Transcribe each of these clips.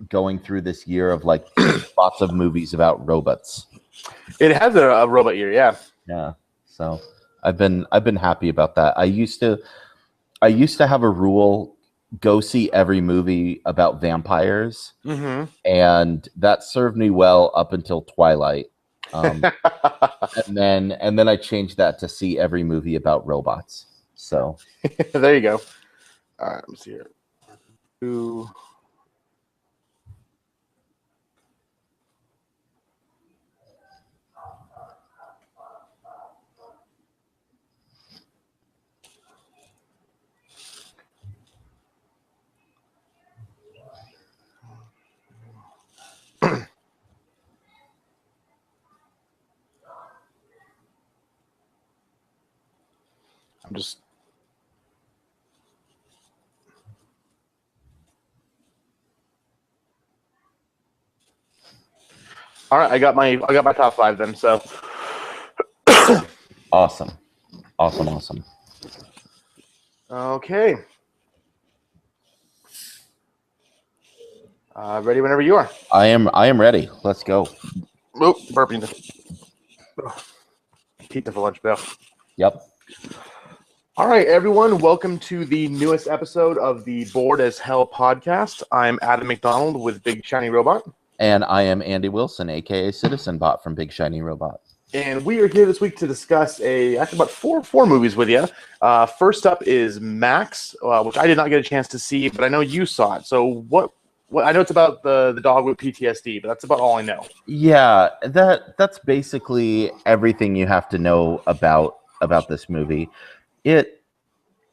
going through this year of like lots of movies about robots. It has a robot year, yeah. Yeah. So I've been happy about that. I used to have a rule: go see every movie about vampires, and that served me well up until Twilight. And then I changed that to see every movie about robots. So there you go. All right, let's see here. Ooh. I'm just all right. I got my top 5 then. So awesome. Okay. Ready whenever you are. I am ready. Let's go. Oh, burping. Pizza for lunch, Bill. Yep. All right, everyone. Welcome to the newest episode of the Bored as Hell podcast. I'm Adam McDonald with Big Shiny Robot. And I am Andy Wilson, aka Citizen Bot from Big Shiny Robot. And we are here this week to discuss actually about four movies with you. First up is Max, which I did not get a chance to see, but I know you saw it. So what I know it's about the dog with PTSD, but that's about all I know. Yeah, that's basically everything you have to know about this movie. It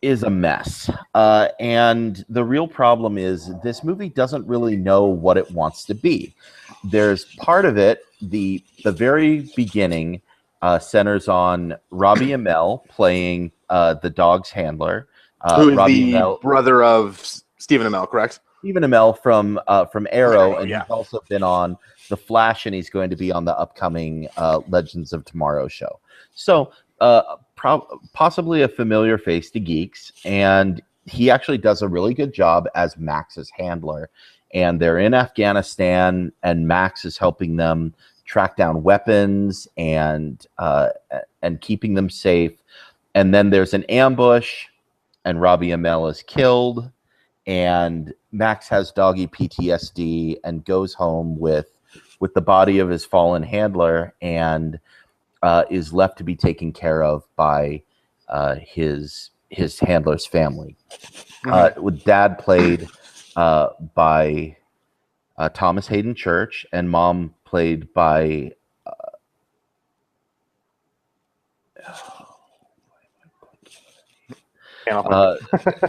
is a mess. And the real problem is this movie doesn't really know what it wants to be. There's part of it, the very beginning centers on Robbie Amell playing the dog's handler. Who is Robbie the Amell, brother of Stephen Amell, correct? Stephen Amell from Arrow, and yeah. he's also been on The Flash, and he's going to be on the upcoming Legends of Tomorrow show. So possibly a familiar face to geeks, and he actually does a really good job as Max's handler. And they're in Afghanistan, and Max is helping them track down weapons and keeping them safe. And then there's an ambush, and Robbie Amell is killed. And Max has doggy PTSD and goes home with the body of his fallen handler and is left to be taken care of by his handler's family. With Dad played by Thomas Hayden Church, and Mom played by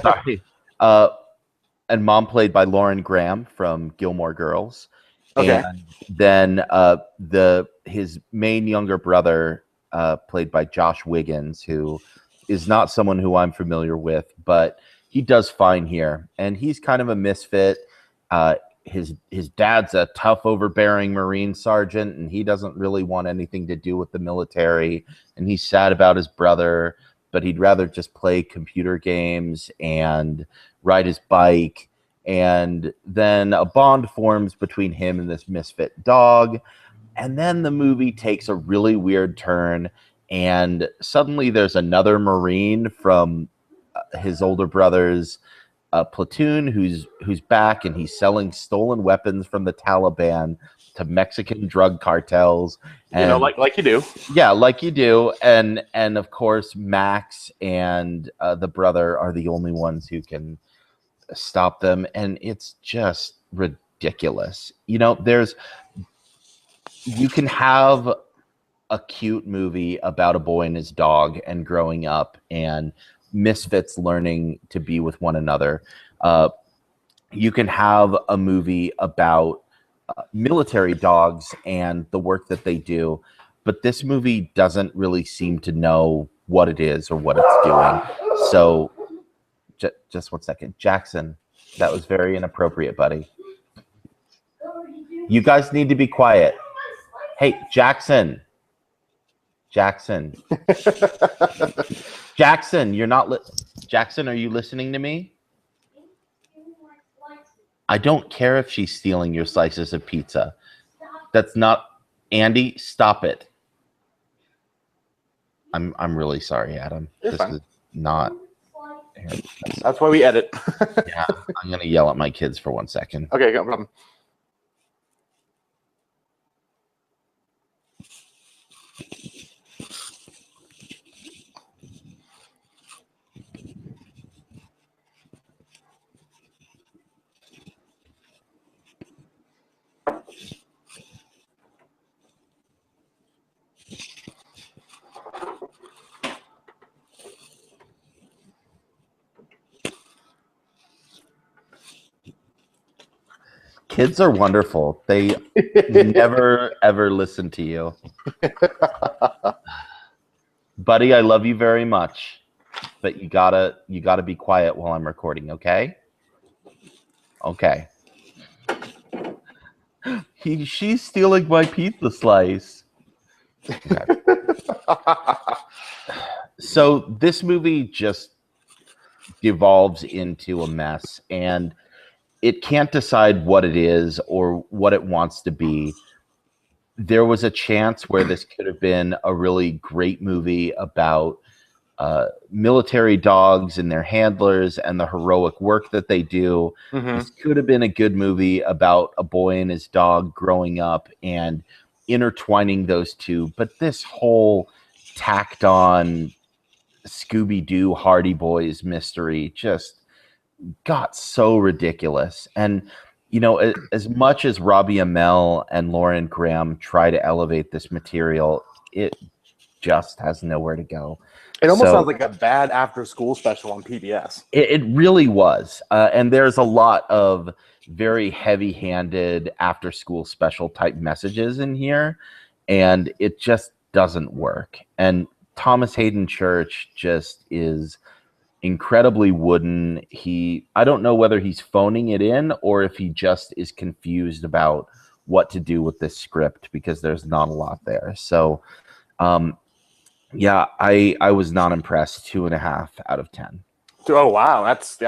sorry. And Mom played by Lauren Graham from Gilmore Girls. Okay. And then his main younger brother, played by Josh Wiggins, who is not someone who I'm familiar with, but he does fine here. And he's kind of a misfit. His dad's a tough, overbearing Marine sergeant, and he doesn't really want anything to do with the military. And he's sad about his brother, but he'd rather just play computer games and ride his bike. And then a bond forms between him and this misfit dog. And then the movie takes a really weird turn, and suddenly there's another Marine from his older brother's platoon who's back, and he's selling stolen weapons from the Taliban to Mexican drug cartels. And, like you do. Yeah, like you do. And of course, Max and the brother are the only ones who can stop them, and it's just ridiculous. You can have a cute movie about a boy and his dog and growing up and misfits learning to be with one another. You can have a movie about military dogs and the work that they do, but this movie doesn't really seem to know what it is or what it's doing. So just 1 second. Jackson, that was very inappropriate, buddy. You guys need to be quiet. Hey, Jackson, Jackson, you're not Jackson, are you listening to me? I don't care if she's stealing your slices of pizza. That's not Andy. Stop it. I'm really sorry, Adam. You're fine. Is not. That's why we edit. Yeah, I'm gonna yell at my kids for 1 second. Okay, no problem. Kids are wonderful. They never ever listen to you. Buddy, I love you very much, but you gotta be quiet while I'm recording, okay? Okay. She's stealing my pizza slice. Okay. So this movie just devolves into a mess, and it can't decide what it is or what it wants to be. There was a chance where this could have been a really great movie about military dogs and their handlers and the heroic work that they do. Mm-hmm. This could have been a good movie about a boy and his dog growing up and intertwining those two. But this whole tacked on Scooby-Doo Hardy Boys mystery just got so ridiculous. And you know, as much as Robbie Amell and Lauren Graham try to elevate this material, it just has nowhere to go. It almost sounds like a bad after-school special on PBS. It really was. And there's a lot of very heavy-handed after-school special type messages in here, and it just doesn't work. And Thomas Hayden Church just is incredibly wooden. I don't know whether he's phoning it in or if he just is confused about what to do with this script, because there's not a lot there. So yeah, I was not impressed. 2.5 out of 10. Oh wow, that's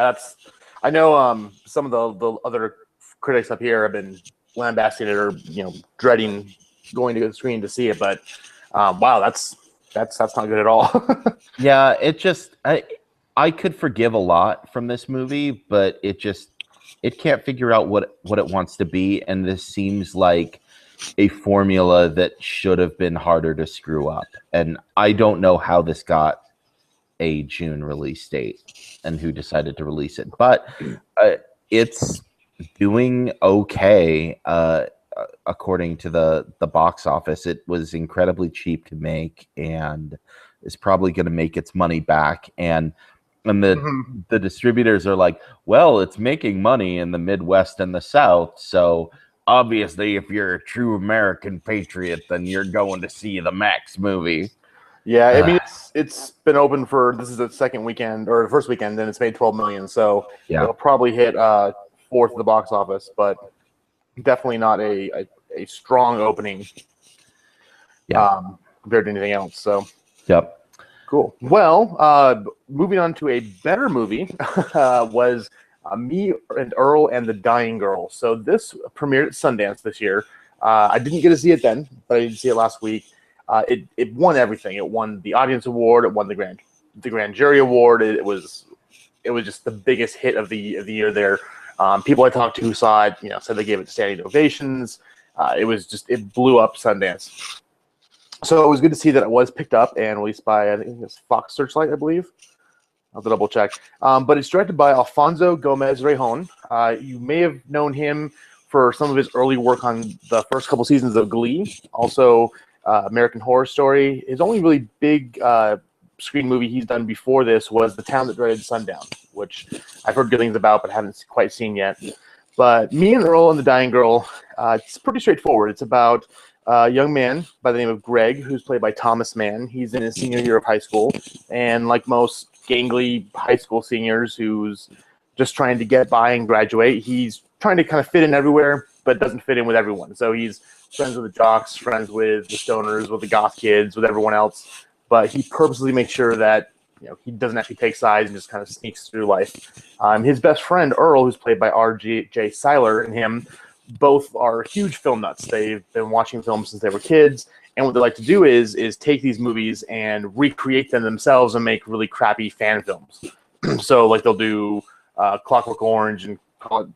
I know some of the other critics up here have been lambasting it or dreading going to the screen to see it, but wow, that's not good at all. Yeah, it just I could forgive a lot from this movie, but it can't figure out what it wants to be, and this seems like a formula that should have been harder to screw up. And I don't know how this got a June release date and who decided to release it, but it's doing okay according to the box office. It was incredibly cheap to make and is probably going to make its money back. And the distributors are like, well, it's making money in the Midwest and the South, so obviously if you're a true American patriot, then you're going to see the Max movie. Yeah, I mean it's been open for, this is the second weekend or the first weekend, and it's made 12 million, so yeah, it'll probably hit fourth of the box office, but definitely not a strong opening compared to anything else. So yep. Cool. Well, moving on to a better movie was Me and Earl and the Dying Girl. So this premiered at Sundance this year. I didn't get to see it then, but I did see it last week. It won everything. It won the audience award. It won the grand jury award. It was just the biggest hit of the year there. People I talked to who saw it, said they gave it standing ovations. It blew up Sundance. So it was good to see that it was picked up and released by, I think it's Fox Searchlight, I believe. I'll have to double check. But it's directed by Alfonso Gomez Rejon. You may have known him for some of his early work on the first couple seasons of Glee, also American Horror Story. His only really big screen movie he's done before this was The Town That Dreaded Sundown, which I've heard good things about but haven't quite seen yet. But Me and Earl and the Dying Girl, it's pretty straightforward. It's about a young man by the name of Greg, who's played by Thomas Mann. He's in his senior year of high school, and like most gangly high school seniors who's just trying to get by and graduate, he's trying to kind of fit in everywhere, but doesn't fit in with everyone. So he's friends with the jocks, friends with the stoners, with the goth kids, with everyone else. But he purposely makes sure that he doesn't actually take sides and just kind of sneaks through life. His best friend Earl, who's played by R.J. Seiler, and him both are huge film nuts. They've been watching films since they were kids, and what they like to do is take these movies and recreate them themselves and make really crappy fan films. So like they'll do Clockwork Orange and call it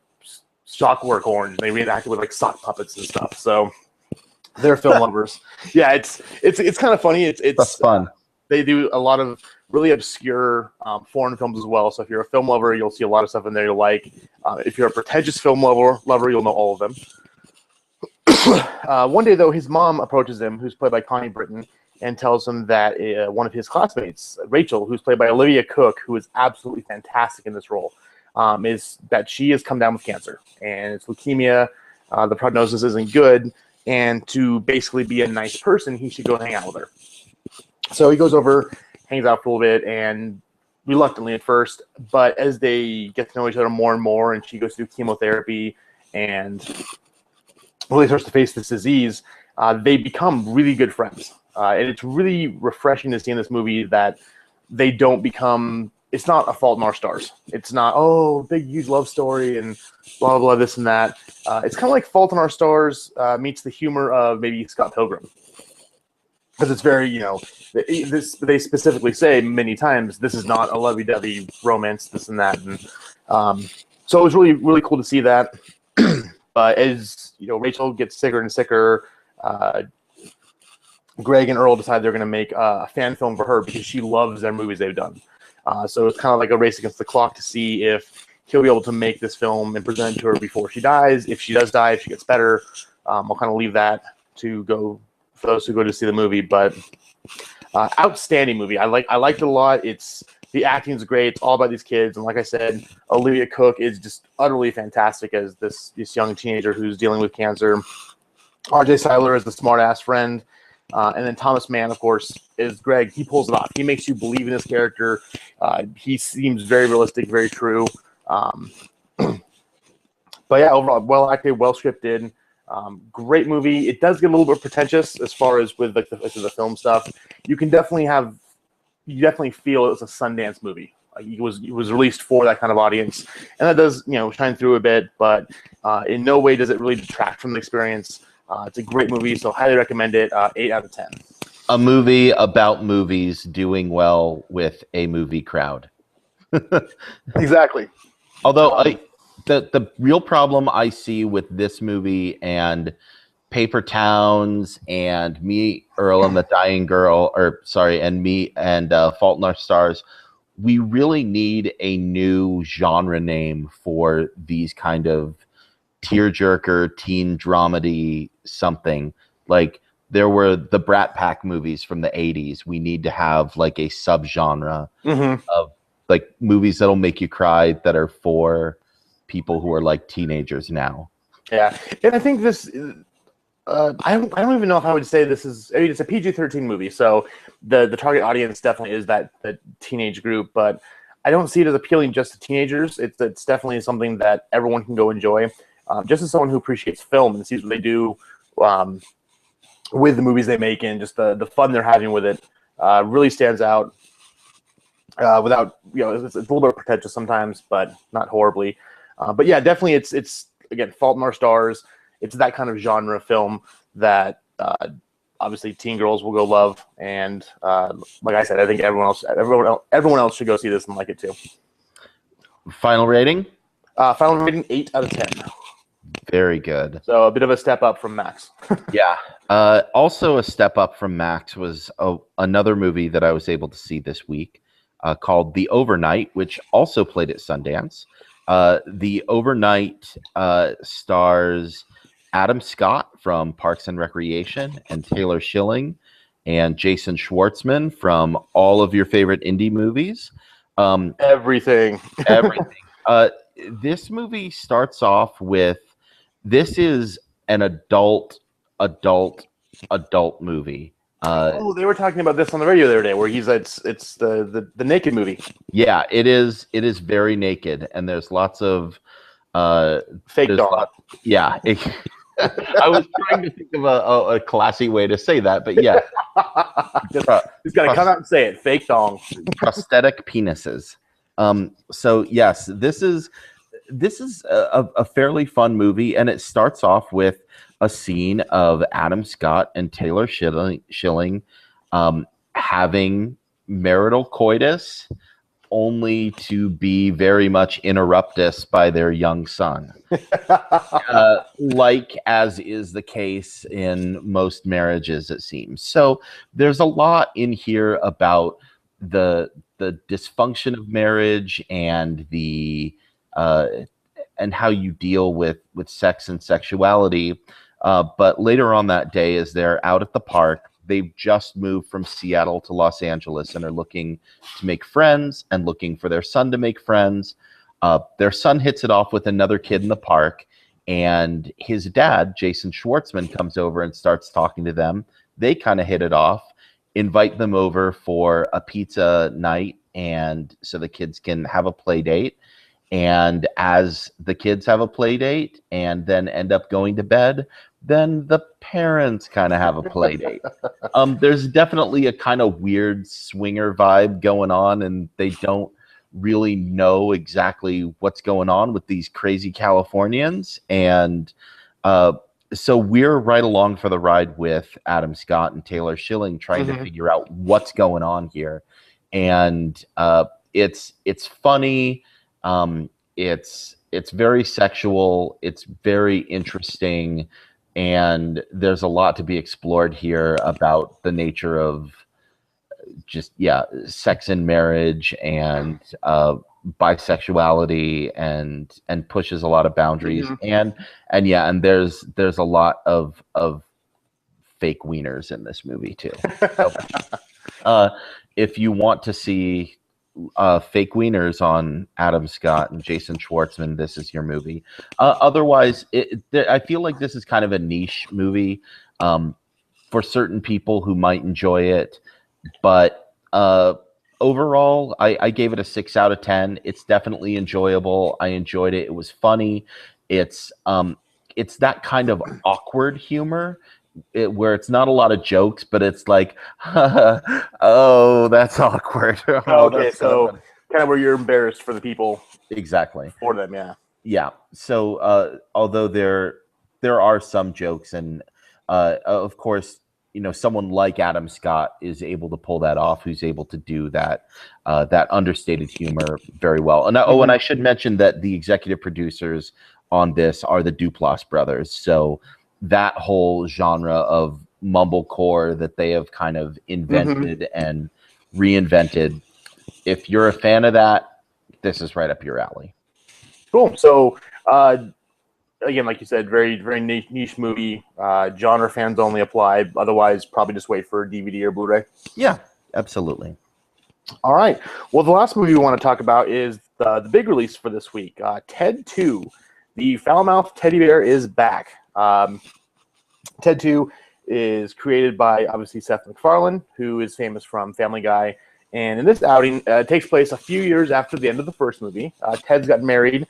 Shockwork Orange, and they reenact it with like sock puppets and stuff. So they're film lovers. Yeah, it's kind of funny. That's fun. They do a lot of really obscure foreign films as well. So if you're a film lover, you'll see a lot of stuff in there you'll like. If you're a pretentious film lover, you'll know all of them. One day, though, his mom approaches him, who's played by Connie Britton, and tells him that one of his classmates, Rachel, who's played by Olivia Cooke, who is absolutely fantastic in this role, is that she has come down with cancer. And it's leukemia. The prognosis isn't good. And to basically be a nice person, he should go hang out with her. So he goes over, hangs out for a little bit, and reluctantly at first, but as they get to know each other more and more, and she goes through chemotherapy and really starts to face this disease, they become really good friends. And it's really refreshing to see in this movie that they don't become, it's not A Fault in Our Stars. It's not, oh, big, huge love story and blah, blah, blah, this and that. It's kind of like Fault in Our Stars meets the humor of maybe Scott Pilgrim. Because it's very, they specifically say many times, this is not a lovey-dovey romance, this and that. And so it was really, really cool to see that. But as, Rachel gets sicker and sicker, Greg and Earl decide they're going to make a fan film for her because she loves their movies they've done. So it's kind of like a race against the clock to see if he'll be able to make this film and present it to her before she dies. If she does die, if she gets better, I'll kind of leave that to go for those who go to see the movie. But outstanding movie. I liked it a lot. The acting is great. It's all about these kids, and like I said, Olivia Cooke is just utterly fantastic as this young teenager who's dealing with cancer. R.J. Seiler is the smart-ass friend. And then Thomas Mann, of course, is Greg. He pulls it off. He makes you believe in his character. He seems very realistic, very true. But yeah, overall, well acted, well scripted. Great movie. It does get a little bit pretentious as far as with like the film stuff. You definitely feel it's a Sundance movie. It was released for that kind of audience, and that does shine through a bit. But in no way does it really detract from the experience. It's a great movie, so highly recommend it. 8 out of 10. A movie about movies doing well with a movie crowd. Exactly. Although the real problem I see with this movie and Paper Towns and Me, Earl and the Dying Girl, and Me and Fault in Our Stars, we really need a new genre name for these kind of tearjerker, teen dramedy something. Like there were the Brat Pack movies from the 80s. We need to have like a subgenre of like movies that'll make you cry that are for people who are like teenagers now. Yeah, and I think this. I don't even know if I would say this is. I mean, it's a PG-13 movie, so the target audience definitely is that teenage group. But I don't see it as appealing just to teenagers. It's definitely something that everyone can go enjoy. Just as someone who appreciates film and sees what they do with the movies they make and just the fun they're having with it, really stands out. Without it's a little bit pretentious sometimes, but not horribly. But yeah, definitely, it's again Fault in Our Stars. It's that kind of genre film that obviously teen girls will go love, and like I said, I think everyone else should go see this and like it too. Final rating? Final rating 8 out of 10. Very good. So a bit of a step up from Max. Yeah. Also a step up from Max was another movie that I was able to see this week called The Overnight, which also played at Sundance. The Overnight stars Adam Scott from Parks and Recreation and Taylor Schilling and Jason Schwartzman from all of your favorite indie movies. Everything. This movie starts off with, this is an adult movie. They were talking about this on the radio the other day, where it's the naked movie. Yeah, it is very naked, and there's lots of fake dog. Yeah, I was trying to think of a classy way to say that, but yeah. Just got to come out and say it. Fake dong. Prosthetic penises. So yes, this is a fairly fun movie, and it starts off with a scene of Adam Scott and Taylor Schilling having marital coitus, only to be very much interrupted by their young son. Like as is the case in most marriages, it seems. So there's a lot in here about the dysfunction of marriage and the and how you deal with sex and sexuality. But later on that day, as they're out at the park, they've just moved from Seattle to Los Angeles and are looking to make friends and looking for their son to make friends. Their son hits it off with another kid in the park, and his dad, Jason Schwartzman, comes over and starts talking to them. They kind of hit it off, invite them over for a pizza night, and so the kids can have a play date. And as the kids have a play date and then end up going to bed, then the parents kind of have a play date. There's definitely a kind of weird swinger vibe going on, and they don't really know exactly what's going on with these crazy Californians. And so we're right along for the ride with Adam Scott and Taylor Schilling trying to figure out what's going on here. And it's funny. It's very sexual. It's very interesting. And there's a lot to be explored here about the nature of just, sex and marriage and bisexuality, and pushes a lot of boundaries. And there's a lot of fake wieners in this movie too. So, if you want to see fake wieners on Adam Scott and Jason Schwartzman, this is your movie. Otherwise, I feel like this is kind of a niche movie for certain people who might enjoy it. But overall, I gave it a 6 out of 10. It's definitely enjoyable. I enjoyed it. It was funny. It's that kind of awkward humor. Where it's not a lot of jokes, but it's like, oh, that's awkward. Okay, so kind of where you're embarrassed for the people. Exactly. For them, yeah. Yeah. So although there are some jokes, and of course, someone like Adam Scott is able to pull that off, who's able to do that understated humor very well. And and I should mention that the executive producers on this are the Duplass brothers. So that whole genre of mumblecore that they have kind of invented and reinvented. If you're a fan of that, this is right up your alley. Cool. So, again, like you said, very, very niche movie. Genre fans only apply. Otherwise, probably just wait for DVD or Blu-ray. Yeah, absolutely. All right. Well, the last movie we want to talk about is the big release for this week. Ted 2. The foul-mouthed teddy bear is back. Ted 2 is created by, obviously, Seth MacFarlane, who is famous from Family Guy. And in this outing, it takes place a few years after the end of the first movie. Ted's got married.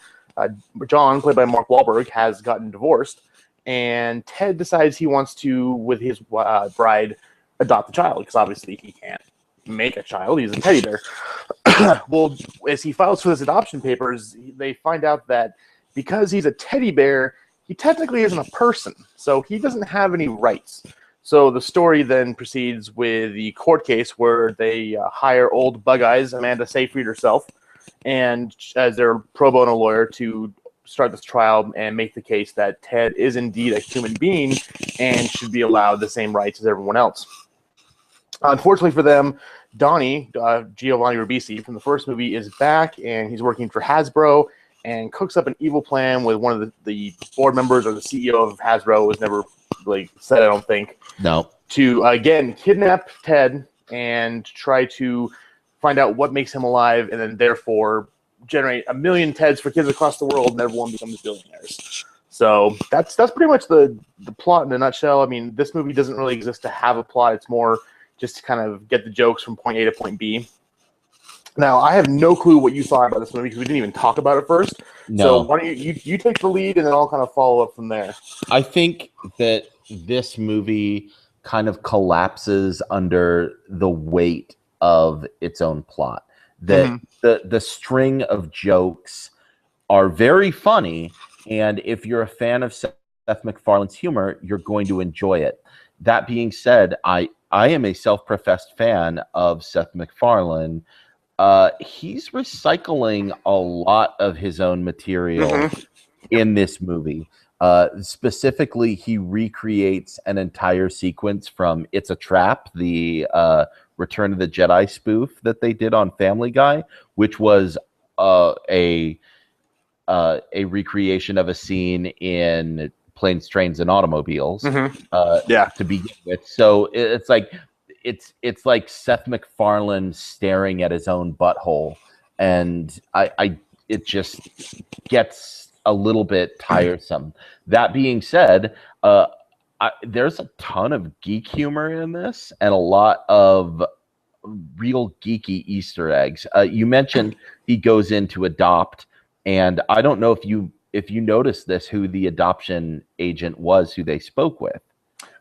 John, played by Mark Wahlberg, has gotten divorced. And Ted decides he wants to, with his bride, adopt a child, because obviously he can't make a child. He's a teddy bear. Well, as he files for his adoption papers, they find out that because he's a teddy bear, he technically isn't a person, so he doesn't have any rights. So the story then proceeds with the court case where they hire old Bug Eyes, Amanda Seyfried herself, and as their pro bono lawyer to start this trial and make the case that Ted is indeed a human being and should be allowed the same rights as everyone else. Unfortunately for them, Donnie, Giovanni Ribisi from the first movie, is back, and he's working for Hasbro, and cooks up an evil plan with one of the board members, or the CEO of Hasbro, was never really said, I don't think. No. To, again, kidnap Ted and try to find out what makes him alive, and then therefore generate 1 million Teds for kids across the world, and everyone becomes billionaires. So that's pretty much the plot in a nutshell. I mean, this movie doesn't really exist to have a plot. It's more just to kind of get the jokes from point A to point B. Now, I have no clue what you thought about this movie because we didn't even talk about it first. No. So why don't you take the lead and then I'll kind of follow up from there. I think that this movie kind of collapses under the weight of its own plot. That the string of jokes are very funny, and if you're a fan of Seth MacFarlane's humor, you're going to enjoy it. That being said, I am a self-professed fan of Seth MacFarlane. He's recycling a lot of his own material in this movie. Specifically, he recreates an entire sequence from It's a Trap, the Return of the Jedi spoof that they did on Family Guy, which was a recreation of a scene in Planes, Trains, and Automobiles to begin with. So it's like Seth MacFarlane staring at his own butthole, and it just gets a little bit tiresome. That being said, there's a ton of geek humor in this and a lot of real geeky Easter eggs. You mentioned he goes in to adopt, and I don't know if you noticed this, who the adoption agent was who they spoke with.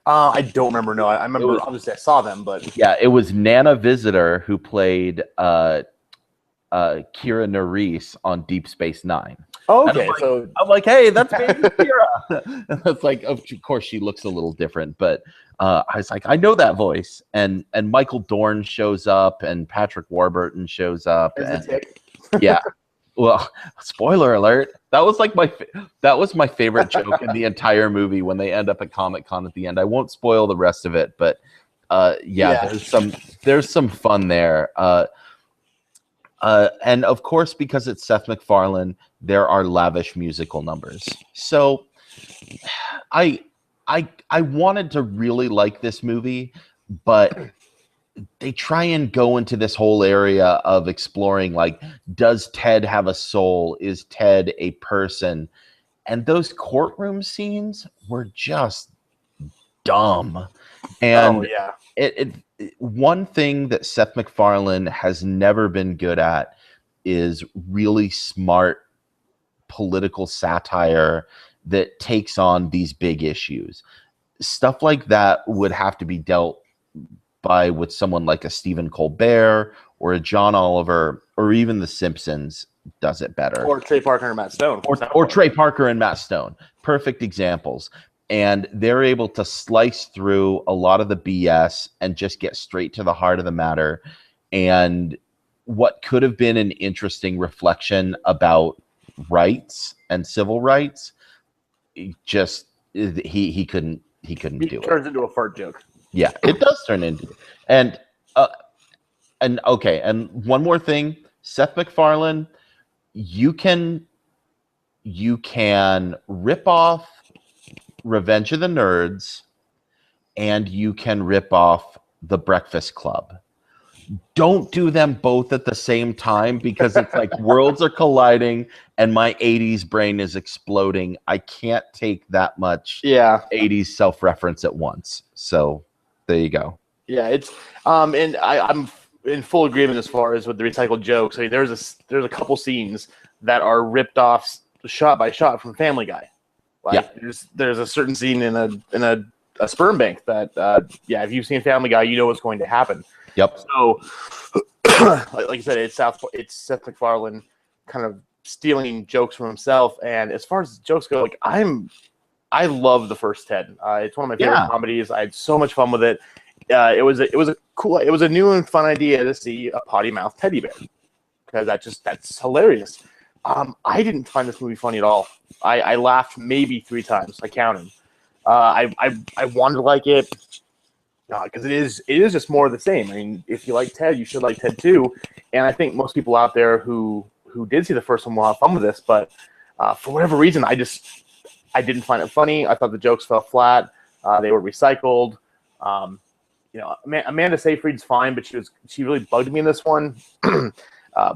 I don't remember. No, I remember. Obviously, I saw them, but yeah, it was Nana Visitor who played Kira Nerys on Deep Space Nine. Oh, okay. So I'm like, hey, that's baby Kira. And it's like, of course, she looks a little different, but I was like, I know that voice. And Michael Dorn shows up, and Patrick Warburton shows up. Yeah. Well, spoiler alert. That was like my favorite joke in the entire movie when they end up at Comic-Con at the end. I won't spoil the rest of it, but there's some fun there. And of course, because it's Seth MacFarlane, there are lavish musical numbers. So I wanted to really like this movie, but they try and go into this whole area of exploring, like, does Ted have a soul? Is Ted a person? And those courtroom scenes were just dumb. And one thing that Seth MacFarlane has never been good at is really smart political satire that takes on these big issues. Stuff like that would have to be dealt by with someone like a Stephen Colbert or a John Oliver, or even The Simpsons does it better. Or Trey Parker and Matt Stone. Or Trey Parker and Matt Stone. Perfect examples. And they're able to slice through a lot of the BS and just get straight to the heart of the matter. And what could have been an interesting reflection about rights and civil rights, he couldn't do it. It turns into a fart joke. Yeah, it does turn into, and one more thing, Seth MacFarlane, you can rip off Revenge of the Nerds, and you can rip off The Breakfast Club. Don't do them both at the same time, because it's like worlds are colliding and my 80s brain is exploding. I can't take that much 80s self-reference at once. So there you go. Yeah, it's and I'm in full agreement as far as with the recycled jokes. I mean, there's a couple scenes that are ripped off shot by shot from Family Guy. Like there's a certain scene in a sperm bank that if you've seen Family Guy, you know what's going to happen. Yep. So like you said, it's Seth MacFarlane kind of stealing jokes from himself. And as far as jokes go, like I love the first Ted. It's one of my favorite comedies. I had so much fun with it. It was a new and fun idea to see a potty mouth teddy bear, because that's hilarious. I didn't find this movie funny at all. I laughed maybe 3 times. I counted. I wanted to like it because it is just more of the same. I mean, if you like Ted, you should like Ted too. And I think most people out there who did see the first one will have fun with this. But for whatever reason, I didn't find it funny. I thought the jokes fell flat. They were recycled. Amanda Seyfried's fine, but she really bugged me in this one.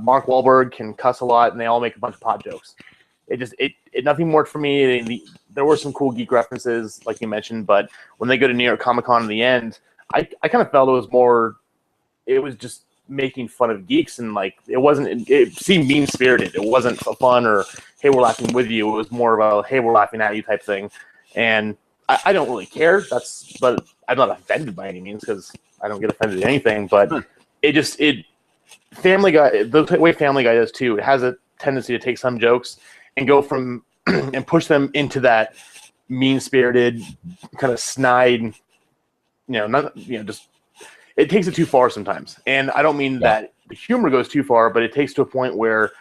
Mark Wahlberg can cuss a lot, and they all make a bunch of pot jokes. It nothing worked for me. There were some cool geek references, like you mentioned, but when they go to New York Comic Con in the end, I kind of felt it was just making fun of geeks, and like it seemed mean spirited. It wasn't fun or hey, we're laughing with you. It was more of a hey, we're laughing at you type thing. And I don't really care. But I'm not offended by any means because I don't get offended at anything. But it Family Guy, the way Family Guy does too, it has a tendency to take some jokes and go from and push them into that mean-spirited kind of snide, just it takes it too far sometimes. And I don't mean that the humor goes too far, but it takes to a point where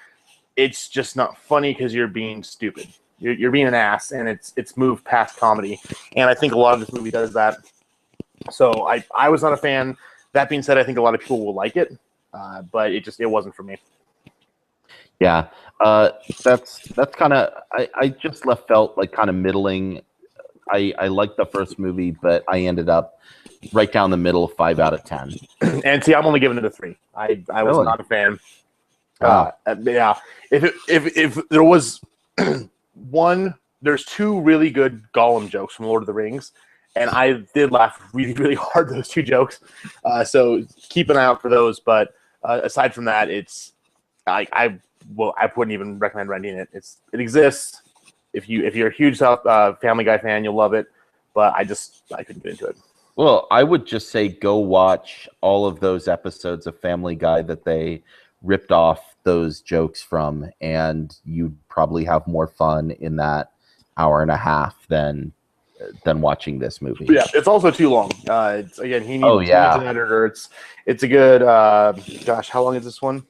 it's just not funny because you're being stupid. You're being an ass, and it's moved past comedy. And I think a lot of this movie does that. So I was not a fan. That being said, I think a lot of people will like it, but it wasn't for me. Yeah, that's kind of I just felt like kind of middling. I liked the first movie, but I ended up right down the middle, 5 out of 10. And see, I'm only giving it a 3. I was Really? not a fan. Wow. Yeah, if there was there's 2 really good Gollum jokes from Lord of the Rings, and I did laugh really, really hard those 2 jokes. So keep an eye out for those. But aside from that, it's I wouldn't even recommend renting it. It exists. If you're a huge Family Guy fan, you'll love it. But I couldn't get into it. Well, I would just say go watch all of those episodes of Family Guy that they ripped off those jokes from, and you'd probably have more fun in that hour and a half than watching this movie. But yeah, it's also too long. It's again, he needs an editor. It's a good. Gosh, how long is this one?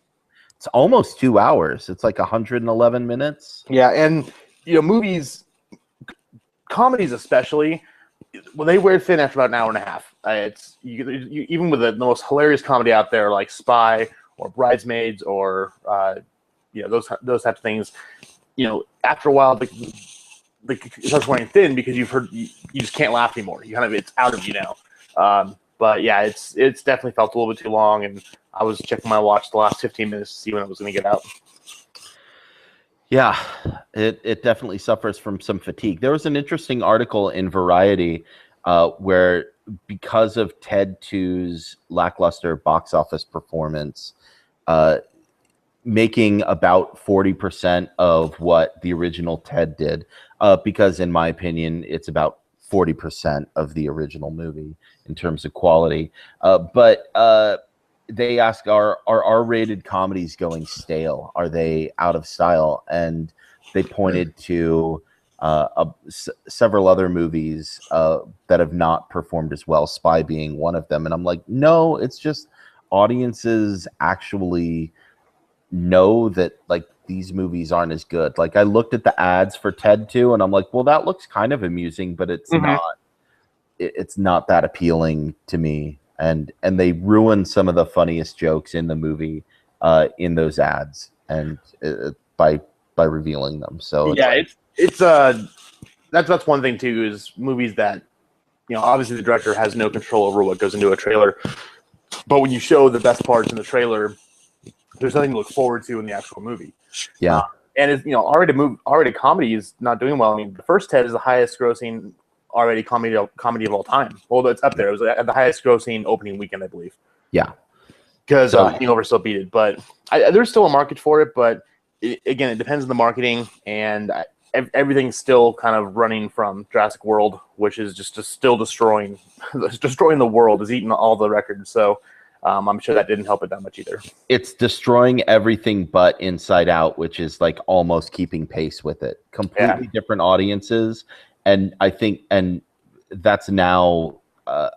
It's almost 2 hours. It's like 111 minutes. Yeah, and movies, comedies especially, when they wear thin after about an hour and a half. It's you even with the most hilarious comedy out there like Spy or Bridesmaids or those types of things. After a while, it starts wearing thin because you just can't laugh anymore. It's out of you now. But yeah, it's definitely felt a little bit too long, and I was checking my watch the last 15 minutes to see when it was going to get out. Yeah, it definitely suffers from some fatigue. There was an interesting article in Variety where because of Ted 2's lackluster box office performance, making about 40% of what the original Ted did, because in my opinion, it's about 40% of the original movie in terms of quality. But they ask, are R-rated comedies going stale? Are they out of style? And they pointed to several other movies that have not performed as well, Spy being one of them. And I'm like, no, it's just audiences actually know that like these movies aren't as good. Like I looked at the ads for Ted 2 and I'm like, well, that looks kind of amusing, but it's not that appealing to me. And they ruin some of the funniest jokes in the movie in those ads and by revealing them. So yeah, that's one thing too, is movies that obviously the director has no control over what goes into a trailer, but when you show the best parts in the trailer, there's nothing to look forward to in the actual movie. Yeah, and it's R-rated comedy is not doing well. I mean, the first Ted is the highest grossing R-rated comedy of all time. Well, it's up there. It was at the highest grossing opening weekend, I believe. Yeah, because Hangover still beat it, but there's still a market for it. But again, it depends on the marketing, and everything's still kind of running from Jurassic World, which is just still destroying the world, is eating all the records. So I'm sure that didn't help it that much either. It's destroying everything but Inside Out, which is like almost keeping pace with it. Completely different audiences. And I think, and that's now,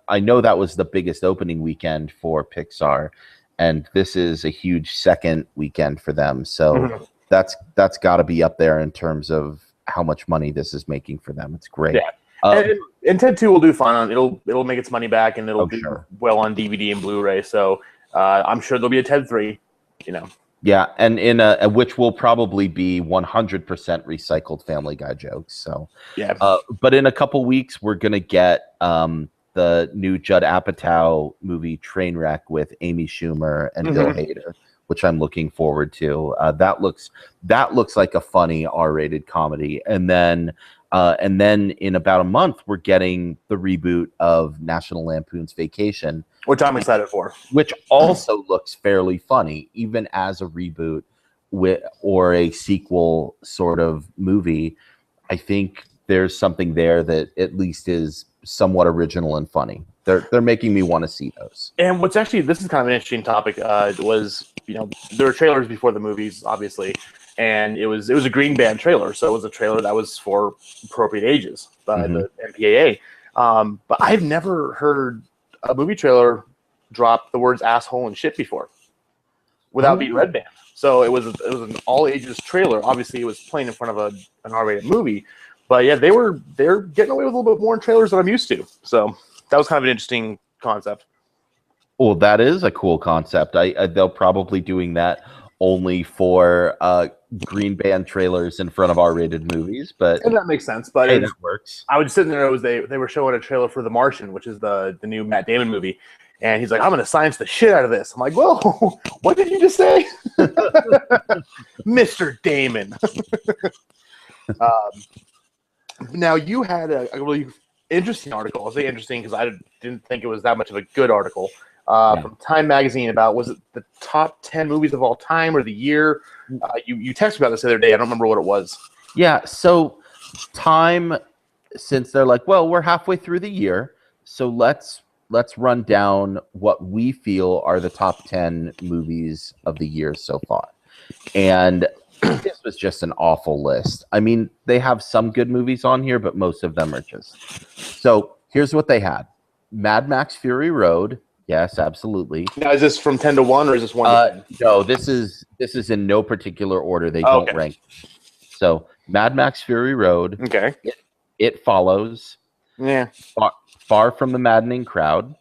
I know that was the biggest opening weekend for Pixar, and this is a huge second weekend for them. So that's got to be up there in terms of how much money this is making for them. It's great. Yeah. And Ted 2 will do fine. It'll make its money back, and it'll do well on DVD and Blu-ray. So I'm sure there'll be a Ted 3, Yeah, and in which will probably be 100% recycled Family Guy jokes. So yeah, but in a couple weeks we're gonna get the new Judd Apatow movie Trainwreck with Amy Schumer and Bill Hader, which I'm looking forward to. That looks like a funny R-rated comedy. And then in about a month, we're getting the reboot of National Lampoon's Vacation, which I'm excited for. Which also looks fairly funny, even as a reboot or a sequel sort of movie. I think there's something there that at least is somewhat original and funny. They're making me want to see those. And what's actually, this is kind of an interesting topic, was, there were trailers before the movies, obviously, and it was a Green Band trailer, so it was a trailer that was for appropriate ages by the MPAA. But I've never heard a movie trailer drop the words asshole and shit before without being red banned. So it was an all ages trailer. Obviously, it was playing in front of an R-rated movie, but yeah, they're getting away with a little bit more in trailers than I'm used to. So that was kind of an interesting concept. Well, that is a cool concept. They'll probably doing that only for Green Band trailers in front of R-rated movies, and that makes sense. But hey, that works. I was sitting there. They were showing a trailer for The Martian, which is the new Matt Damon movie, and he's like, "I'm going to science the shit out of this." I'm like, "Whoa, what did you just say, Mr. Damon?" Now you had a really interesting article. I'll say interesting because I didn't think it was that much of a good article. From Time Magazine about, was it the top 10 movies of all time or the year? You texted me about this the other day. I don't remember what it was. Yeah, so Time, since they're like, well, we're halfway through the year, so let's run down what we feel are the top 10 movies of the year so far. And this was just an awful list. I mean, they have some good movies on here, but most of them are just... So here's what they had. Mad Max Fury Road. Yes, absolutely. Now, is this from 10 to 1 or is this 1 to 10? No, this is in no particular order. They don't rank. So Mad Max Fury Road. Okay. It Follows. Yeah. Far from the Maddening Crowd.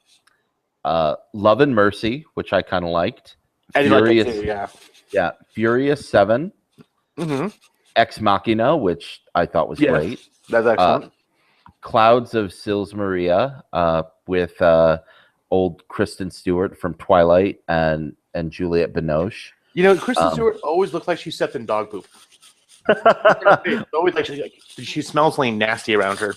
Love and Mercy, which I kind of liked. Yeah. Furious 7. Mm-hmm. Ex Machina, which I thought was great. That's excellent. Clouds of Sils Maria with old Kristen Stewart from Twilight and Juliette Binoche. Kristen Stewart always looks like she stepped in dog poop. Always like she smells like nasty around her.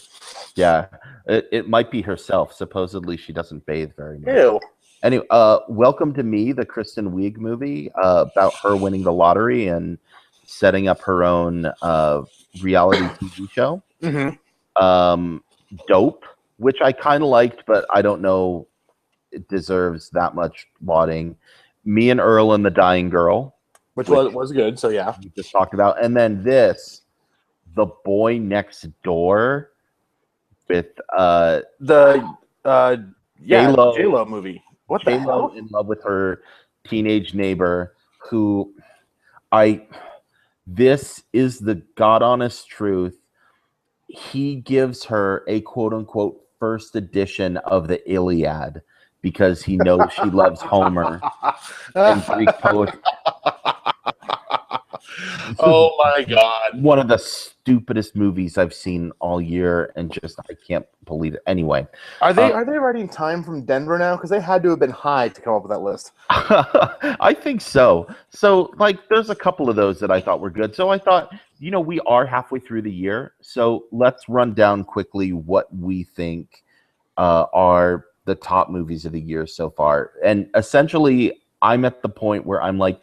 Yeah, it might be herself. Supposedly she doesn't bathe very much. Ew. Anyway, Welcome to Me, the Kristen Wiig movie about her winning the lottery and setting up her own reality TV show. Mm-hmm. Dope, which I kind of liked, but I don't know it deserves that much lauding. Me and Earl and the Dying Girl, which was good. So yeah, we just talked about, and then this, The Boy Next Door, with J-Lo movie. What the hell? In love with her teenage neighbor, who this is the God honest truth. He gives her a quote unquote first edition of the Iliad because he knows she loves Homer and Greek poetry. Oh my God. One of the stupidest movies I've seen all year, and just I can't believe it. Anyway. Are they writing Time from Denver now? Because they had to have been high to come up with that list. I think so. So there's a couple of those that I thought were good. So I thought, we are halfway through the year. So let's run down quickly what we think are the top movies of the year so far. And essentially, I'm at the point where I'm like,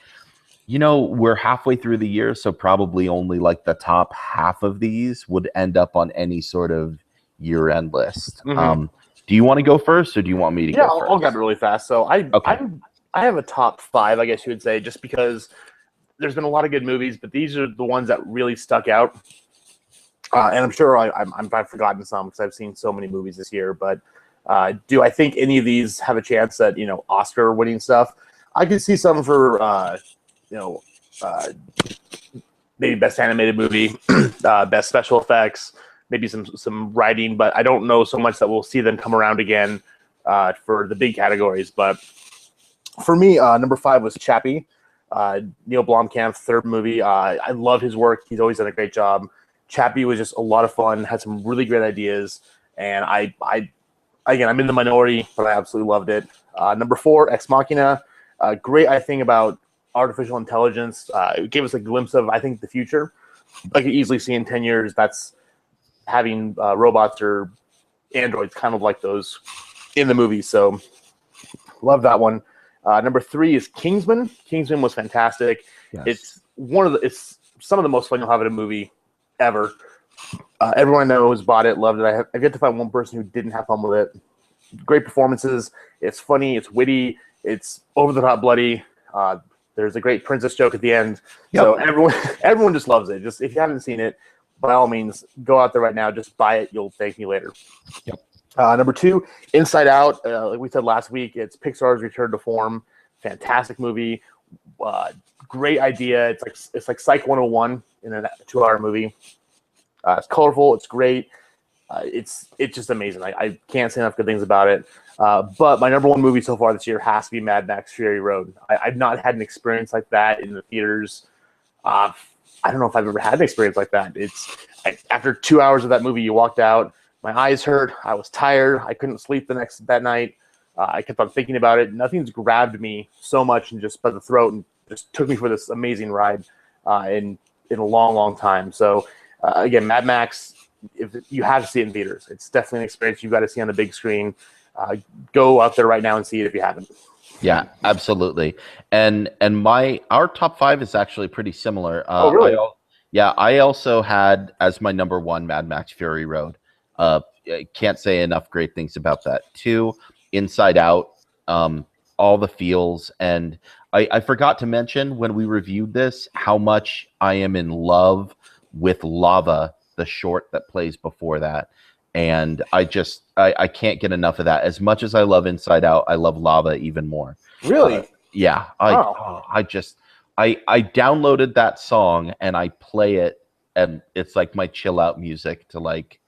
we're halfway through the year, so probably only the top half of these would end up on any sort of year-end list. Mm-hmm. Do you want to go first, or do you want me to go first? I'll get it really fast. So I have a top 5, I guess you would say, just because there's been a lot of good movies, but these are the ones that really stuck out. And I'm sure I've forgotten some because I've seen so many movies this year. But do I think any of these have a chance at Oscar-winning stuff? I could see some for maybe best animated movie, best special effects, maybe some writing, but I don't know so much that we'll see them come around again for the big categories. But for me, number 5 was Chappie, Neil Blomkamp's third movie. I love his work. He's always done a great job. Chappie was just a lot of fun, had some really great ideas, and again, I'm in the minority, but I absolutely loved it. Number 4, Ex Machina. Great, I think, about artificial intelligence. It gave us a glimpse of, I think, the future. I could easily see in 10 years that's having robots or androids kind of like those in the movie. So love that one. Number 3 is Kingsman. Kingsman was fantastic. Yes. It's some of the most fun you'll have in a movie ever. Everyone I know has bought it, loved it. I've yet to find one person who didn't have fun with it. Great performances. It's funny. It's witty. It's over the top bloody. There's a great princess joke at the end. Yep. So everyone just loves it. Just if you haven't seen it, by all means, go out there right now. Just buy it. You'll thank me later. Yep. Number 2, Inside Out. Like we said last week, it's Pixar's return to form. Fantastic movie. Great idea. It's like Psych 101 in a 2-hour movie. It's colorful. It's great. It's just amazing. I can't say enough good things about it. But my number 1 movie so far this year has to be Mad Max Fury Road. I've not had an experience like that in the theaters. I don't know if I've ever had an experience like that. After 2 hours of that movie, you walked out. My eyes hurt. I was tired. I couldn't sleep that night. I kept on thinking about it. Nothing's grabbed me so much and just by the throat and just took me for this amazing ride in a long, long time. So again, Mad Max, if you have to see it in theaters. It's definitely an experience you've got to see on the big screen. Go out there right now and see it if you haven't. Yeah, absolutely. And our top 5 is actually pretty similar. Oh, really? I also had as my number 1 Mad Max Fury Road. I can't say enough great things about that. 2, Inside Out, all the feels. And I forgot to mention when we reviewed this how much I am in love with Lava, the short that plays before that. And I can't get enough of that. As much as I love Inside Out, I love Lava even more. Really? Yeah. I downloaded that song and I play it, and it's like my chill out music to like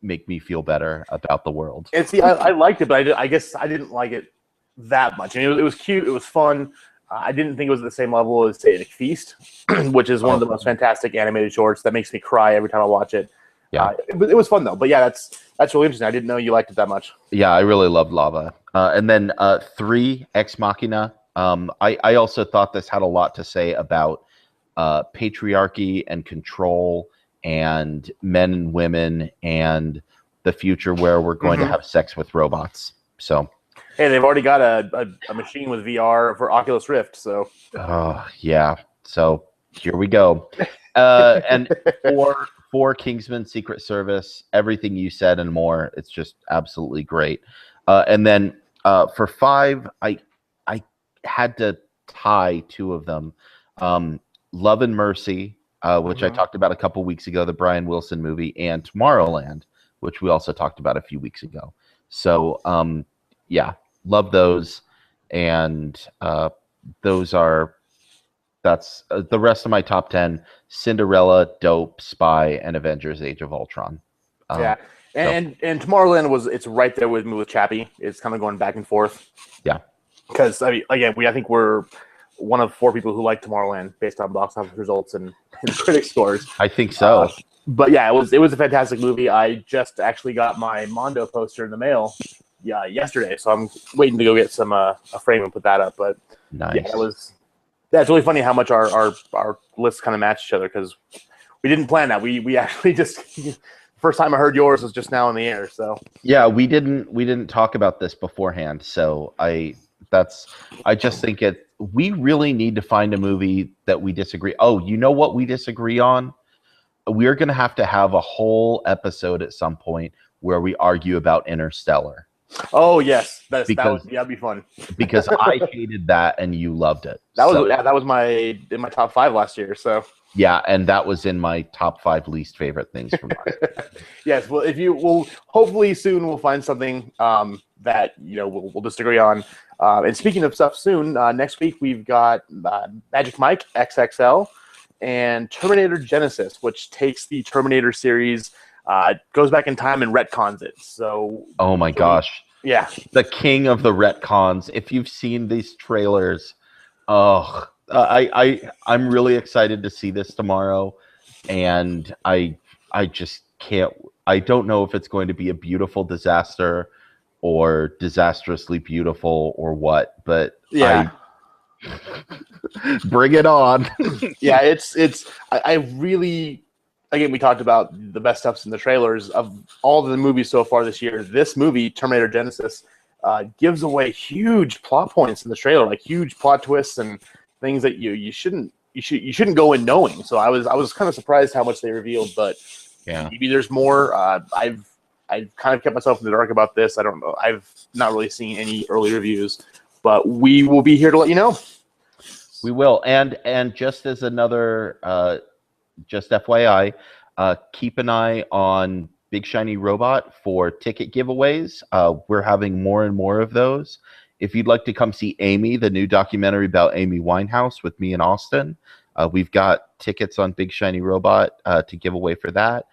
make me feel better about the world. And see, I liked it, but I guess I didn't like it that much. I mean, it was cute. It was fun. I didn't think it was at the same level as, say, Feast, which is one of the most fantastic animated shorts that makes me cry every time I watch it. Yeah. It was fun, though. But, yeah, that's really interesting. I didn't know you liked it that much. Yeah, I really loved Lava. And then 3, Ex Machina. I also thought this had a lot to say about patriarchy and control and men and women and the future where we're going to have sex with robots. So, hey, they've already got a machine with VR for Oculus Rift. So, yeah. So here we go. And for Kingsman Secret Service, everything you said and more. It's just absolutely great. And then for 5, I had to tie 2 of them. Love and Mercy, which I talked about a couple weeks ago, the Brian Wilson movie, and Tomorrowland, which we also talked about a few weeks ago. So, yeah, love those. And that's the rest of my top 10: Cinderella, Dope, Spy, and Avengers: Age of Ultron. Yeah. And Tomorrowland it's right there with me with Chappie. It's kind of going back and forth. Yeah. Because, I mean, again, I think we're one of 4 people who like Tomorrowland based on box office results and critic scores. I think so. But yeah, it was a fantastic movie. I just actually got my Mondo poster in the mail yesterday, so I'm waiting to go get some a frame and put that up. But Nice. yeah, it's really funny how much our lists kind of match each other because we didn't plan that. We actually just first time I heard yours was just now in the air. So yeah, we didn't talk about this beforehand. So I just think we really need to find a movie that we disagree. Oh, you know what we disagree on? We're going to have a whole episode at some point where we argue about Interstellar. Oh yes, that'd be fun. Because I hated that and you loved it. That was in my top 5 last year. So yeah, and that was in my top 5 least favorite things from mine. Yes, well, hopefully soon we'll find something that we'll disagree on. And speaking of stuff soon, next week we've got Magic Mike XXL and Terminator Genesis, which takes the Terminator series, goes back in time and retcons it. So, oh my gosh, yeah, the king of the retcons. If you've seen these trailers, I'm really excited to see this tomorrow, and I just can't. I don't know if it's going to be a beautiful disaster or disastrously beautiful or what, but yeah. Bring it on. Yeah, I really, again, we talked about the best stuffs in the trailers of all the movies so far this year. This movie, Terminator Genesis, gives away huge plot points in the trailer, like huge plot twists and things that you shouldn't go in knowing. So I was kind of surprised how much they revealed, but Yeah. maybe there's more. I've kind of kept myself in the dark about this. I don't know. I've not really seen any early reviews, but we will be here to let you know. We will. And just as another, just FYI, keep an eye on Big Shiny Robot for ticket giveaways. We're having more and more of those. If you'd like to come see Amy, the new documentary about Amy Winehouse with me and Austin, we've got tickets on Big Shiny Robot to give away for that.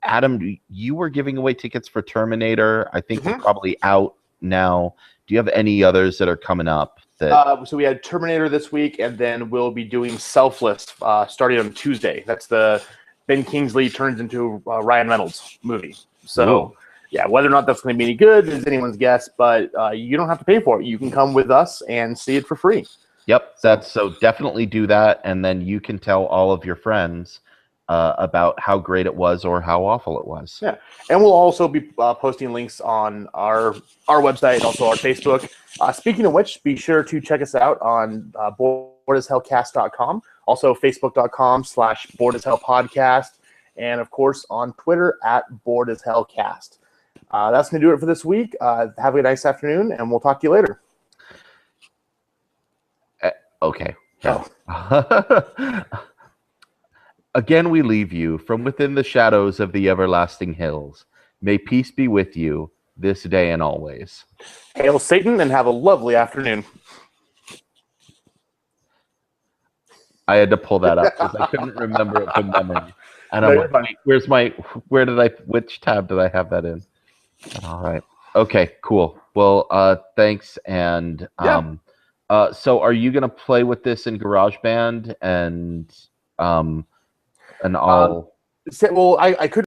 Adam, you were giving away tickets for Terminator. I think they're probably out now. Do you have any others that are coming up? So we had Terminator this week, and then we'll be doing Selfless starting on Tuesday. That's the Ben Kingsley turns into Ryan Reynolds movie. So, yeah, whether or not that's going to be any good is anyone's guess, but you don't have to pay for it. You can come with us and see it for free. Yep, so definitely do that, and then you can tell all of your friends about how great it was or how awful it was. Yeah, and we'll also be posting links on our website and also our Facebook. Speaking of which, be sure to check us out on boredashellcast.com, also facebook.com/boredashellpodcast, and of course on Twitter @boredashellcast. That's going to do it for this week. Have a nice afternoon, and we'll talk to you later. Okay. Yeah. Again, we leave you from within the shadows of the everlasting hills. May peace be with you this day and always. Hail Satan, and have a lovely afternoon. I had to pull that up because I couldn't remember it from memory. And I'm like, which tab did I have that in? All right. Okay, cool. Well, thanks. And so are you going to play with this in GarageBand and all? Well, I could